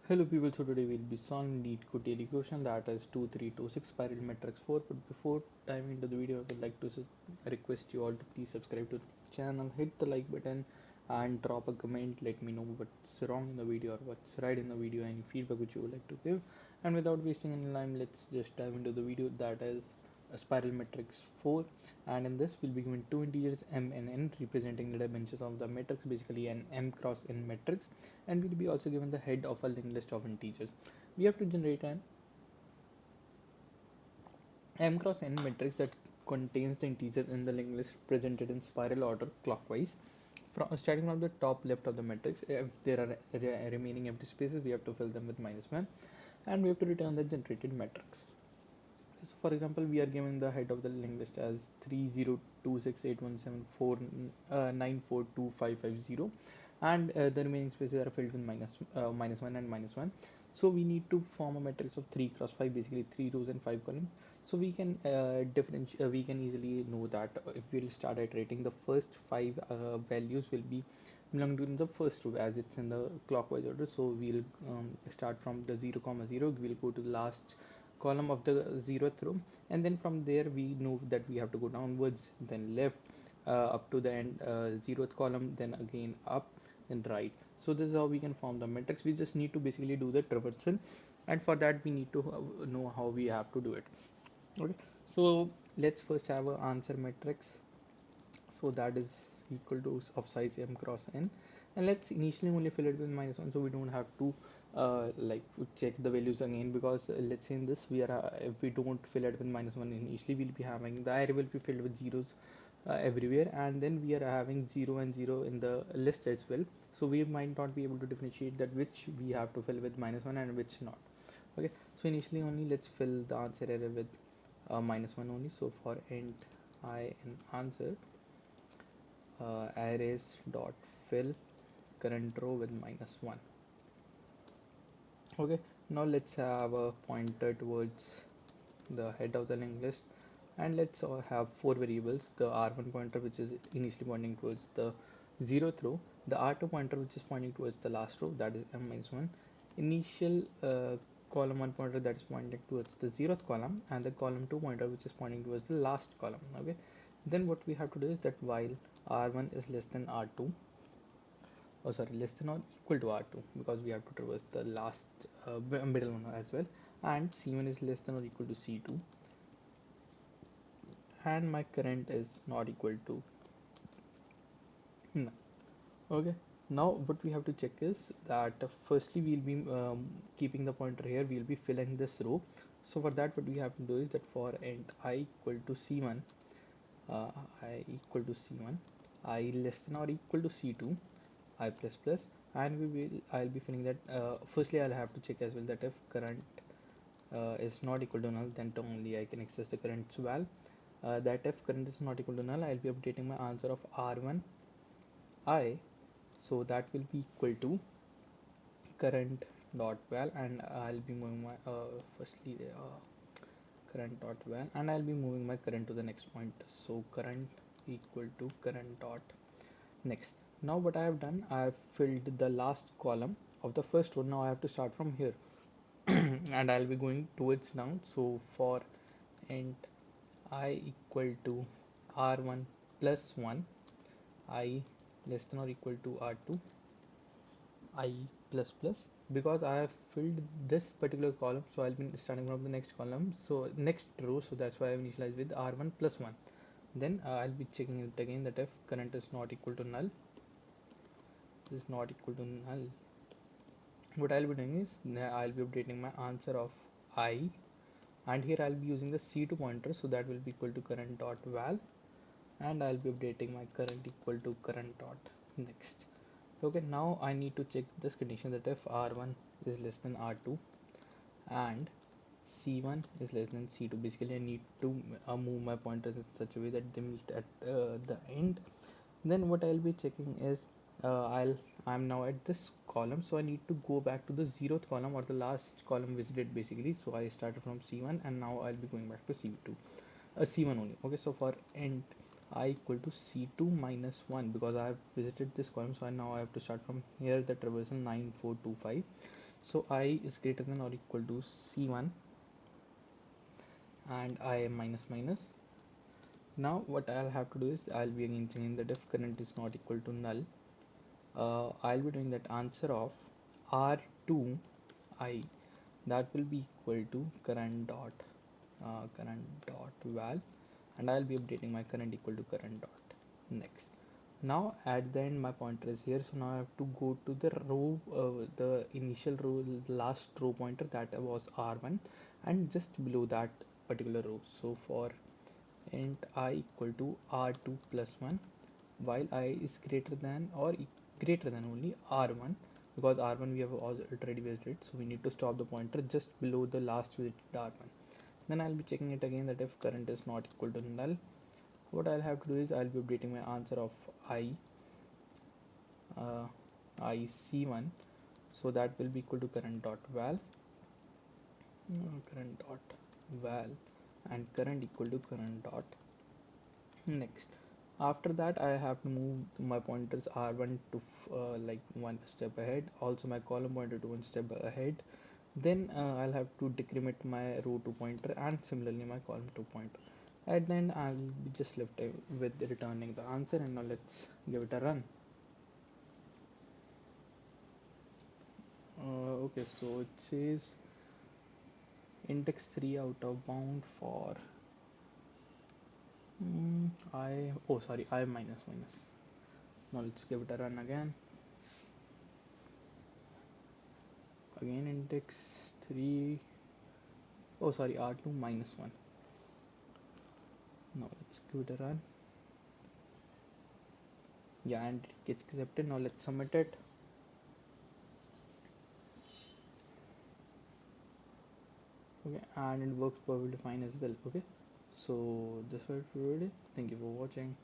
Hello people, so today we'll be solving LeetCode daily question that is 2326 spiral matrix 4. But before diving into the video, I would like to request you all to please subscribe to the channel, hit the like button and drop a comment. Let me know what's wrong in the video or what's right in the video, any feedback which you would like to give. And without wasting any time, let's just dive into the video that is a spiral matrix 4. And in this we'll be given two integers m and n representing the dimensions of the matrix, basically an m cross n matrix, and we'll be also given the head of a linked list of integers. We have to generate an m cross n matrix that contains the integers in the linked list presented in spiral order clockwise. Starting from the top left of the matrix, if there are remaining empty spaces, we have to fill them with -1, and we have to return the generated matrix. So for example, we are given the head of the linked list as 30268174942550, and the remaining spaces are filled with -1 and -1. So we need to form a matrix of 3 cross 5, basically 3 rows and 5 columns. So we can we can easily know that if we'll start iterating, the first 5 values will be belong to the first row as it's in the clockwise order. So we'll start from the 0 comma 0, we'll go to the last column of the 0th row, and then from there we know that we have to go downwards, then left, up to the end 0th column, then again up and right. So this is how we can form the matrix. We just need to basically do the traversal, and for that we need to know how we have to do it. Okay, so let's first have an answer matrix, so that is equal to of size m cross n, and let's initially only fill it with -1, so we don't have to like check the values again, because let's say in this we are if we don't fill it with -1 initially, we'll be having the array will be filled with zeros everywhere, and then we are having 0 and 0 in the list as well, so we might not be able to differentiate that which we have to fill with -1 and which not. Okay, so initially only let's fill the answer array with -1 only. So for int I in answer, arrays dot fill current row with -1. Okay, now let's have a pointer towards the head of the linked list, and let's have four variables: the r1 pointer, which is initially pointing towards the 0th row, the r2 pointer, which is pointing towards the last row, that is m-1, initial column 1 pointer, that is pointing towards the 0th column, and the column 2 pointer, which is pointing towards the last column. Okay, then what we have to do is that while r1 is less than r2, oh sorry, less than or equal to r2, because we have to traverse the last middle one as well, and c1 is less than or equal to c2, and my current is not equal to none. Okay, now what we have to check is that firstly we'll be keeping the pointer here, we'll be filling this row. So for that, what we have to do is that for int I equal to c1, uh, I equal to c1, I less than or equal to c2, I plus plus, and I'll be filling that. Firstly, I'll have to check as well that if current is not equal to null, then only I can access the current's val. That if current is not equal to null, I'll be updating my answer of r1 I, so that will be equal to current dot val, and I'll be moving my firstly current dot val, and I'll be moving my current to the next point. So current equal to current dot next. Now what I have done, I have filled the last column of the first row. Now I have to start from here and I'll be going towards down. So for int I equal to r1 plus 1, I less than or equal to r2, I plus plus, because I have filled this particular column, so I'll be starting from the next column, so next row, so that's why I've initialized with r1 plus 1. Then I'll be checking it again that if current is not equal to null, what I'll be doing is I'll be updating my answer of I, and here I'll be using the c2 pointer, so that will be equal to current dot val, and I'll be updating my current equal to current dot next. Okay, now I need to check this condition that if r1 is less than r2 and c1 is less than c2, basically I need to move my pointers in such a way that they meet at the end. Then what I'll be checking is I'm now at this column, so I need to go back to the 0th column or the last column visited, basically. So I started from c1 and now I'll be going back to c2, c1 only. Okay, so for int I equal to c2 minus 1, because I have visited this column, so now I have to start from here, the traversal 9425. So I is greater than or equal to c1 and I minus minus. Now what I'll have to do is I'll be again changing that if current is not equal to null, I'll be doing that answer of r2 I, that will be equal to current dot val, and I'll be updating my current equal to current dot next. Now at the end my pointer is here, so now I have to go to the row, the initial row, the last row pointer that was r1, and just below that particular row. So for int I equal to r2 plus 1, while I is greater than or greater than only r1, because r1 we have already visited, so we need to stop the pointer just below the last visited r1. Then I'll be checking it again that if current is not equal to null, what I'll have to do is I'll be updating my answer of uh, ic1, so that will be equal to current dot val and current equal to current dot next. After that I have to move my pointers r1 to like one step ahead, also my column pointer to one step ahead. Then I'll have to decrement my row 2 pointer and similarly my column 2 pointer. At the end I'll be just left with returning the answer, and now let's give it a run. Okay, so it says index 3 out of bound for I minus minus. Now let's give it a run again. Again index 3, r2 minus 1. Now let's give it a run. Yeah, and it gets accepted. Now let's submit it. Okay, and it works perfectly fine as well. Okay, so this was for today. Thank you for watching.